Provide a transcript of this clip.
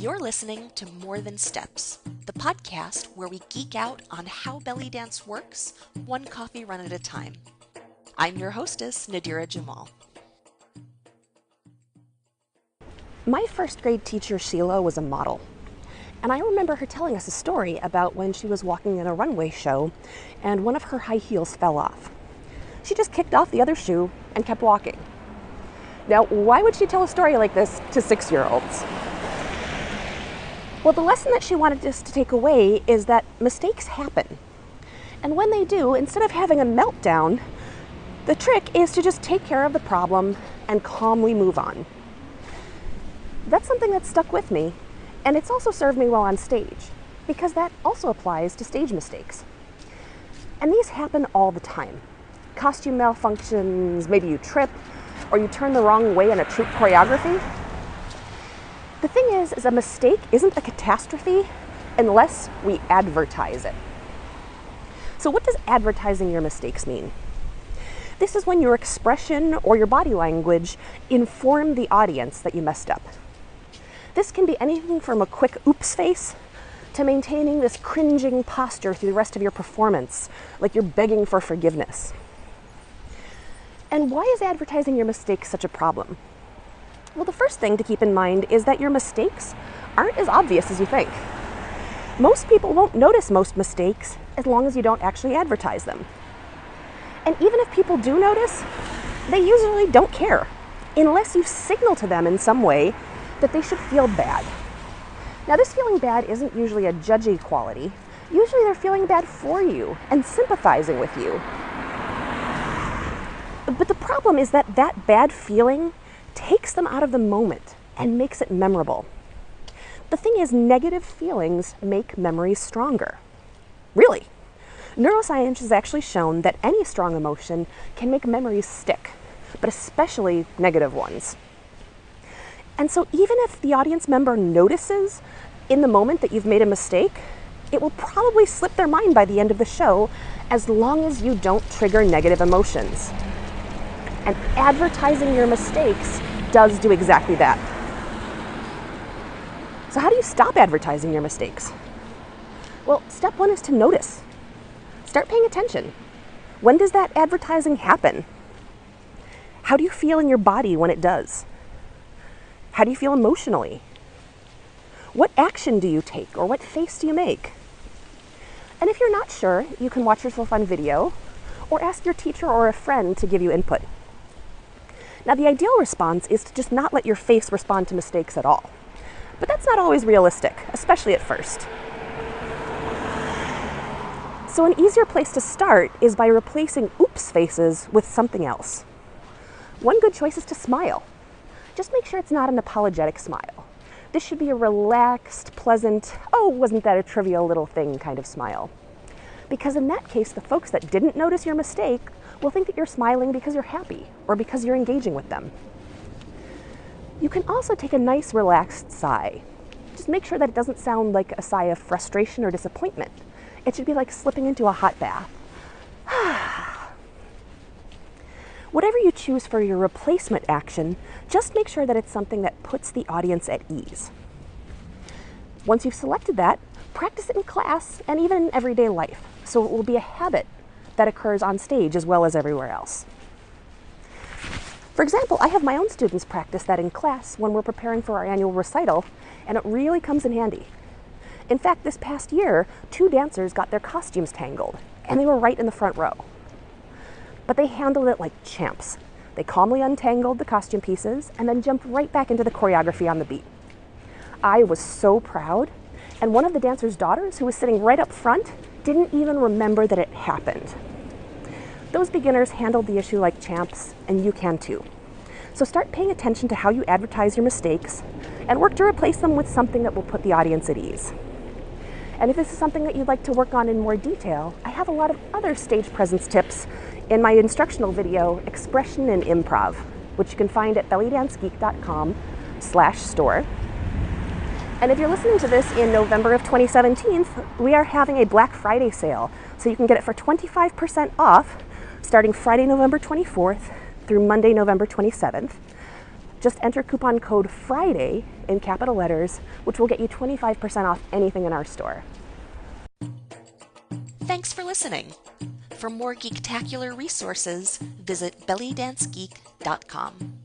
You're listening to More Than Steps, the podcast where we geek out on how belly dance works, one coffee run at a time. I'm your hostess, Nadira Jamal. My first grade teacher, Sheila, was a model. And I remember her telling us a story about when she was walking in a runway show and one of her high heels fell off. She just kicked off the other shoe and kept walking. Now, why would she tell a story like this to 6-year-olds? Well, the lesson that she wanted us to take away is that mistakes happen. And when they do, instead of having a meltdown, the trick is to just take care of the problem and calmly move on. That's something that stuck with me, and it's also served me well on stage, because that also applies to stage mistakes. And these happen all the time. Costume malfunctions, maybe you trip, or you turn the wrong way in a troupe choreography. The thing is a mistake isn't a catastrophe unless we advertise it. So what does advertising your mistakes mean? This is when your expression or your body language inform the audience that you messed up. This can be anything from a quick oops face to maintaining this cringing posture through the rest of your performance, like you're begging for forgiveness. And why is advertising your mistakes such a problem? Well, the first thing to keep in mind is that your mistakes aren't as obvious as you think. Most people won't notice most mistakes as long as you don't actually advertise them. And even if people do notice, they usually don't care, unless you signal to them in some way that they should feel bad. Now, this feeling bad isn't usually a judgy quality. Usually they're feeling bad for you and sympathizing with you. But the problem is that that bad feeling takes them out of the moment and makes it memorable. The thing is, negative feelings make memories stronger. Really. Neuroscience has actually shown that any strong emotion can make memories stick, but especially negative ones. And so even if the audience member notices in the moment that you've made a mistake, it will probably slip their mind by the end of the show as long as you don't trigger negative emotions. And advertising your mistakes does do exactly that. So how do you stop advertising your mistakes? Well, step one is to notice. Start paying attention. When does that advertising happen? How do you feel in your body when it does? How do you feel emotionally? What action do you take, or what face do you make? And if you're not sure, you can watch yourself on video or ask your teacher or a friend to give you input. Now, the ideal response is to just not let your face respond to mistakes at all. But that's not always realistic, especially at first. So an easier place to start is by replacing oops faces with something else. One good choice is to smile. Just make sure it's not an apologetic smile. This should be a relaxed, pleasant, oh, wasn't that a trivial little thing kind of smile. Because in that case, the folks that didn't notice your mistake will think that you're smiling because you're happy or because you're engaging with them. You can also take a nice, relaxed sigh. Just make sure that it doesn't sound like a sigh of frustration or disappointment. It should be like slipping into a hot bath. Whatever you choose for your replacement action, just make sure that it's something that puts the audience at ease. Once you've selected that, practice it in class and even in everyday life, so it will be a habit that occurs on stage as well as everywhere else. For example, I have my own students practice that in class when we're preparing for our annual recital, and it really comes in handy. In fact, this past year, 2 dancers got their costumes tangled, and they were right in the front row. But they handled it like champs. They calmly untangled the costume pieces and then jumped right back into the choreography on the beat. I was so proud, and one of the dancer's daughters, who was sitting right up front, didn't even remember that it happened. Those beginners handled the issue like champs, and you can too. So start paying attention to how you advertise your mistakes and work to replace them with something that will put the audience at ease. And if this is something that you'd like to work on in more detail, I have a lot of other stage presence tips in my instructional video, Expression and Improv, which you can find at bellydancegeek.com/store. And if you're listening to this in November of 2017, we are having a Black Friday sale. So you can get it for 25% off starting Friday, November 24th through Monday, November 27th. Just enter coupon code FRIDAY in capital letters, which will get you 25% off anything in our store. Thanks for listening. For more geektacular resources, visit bellydancegeek.com.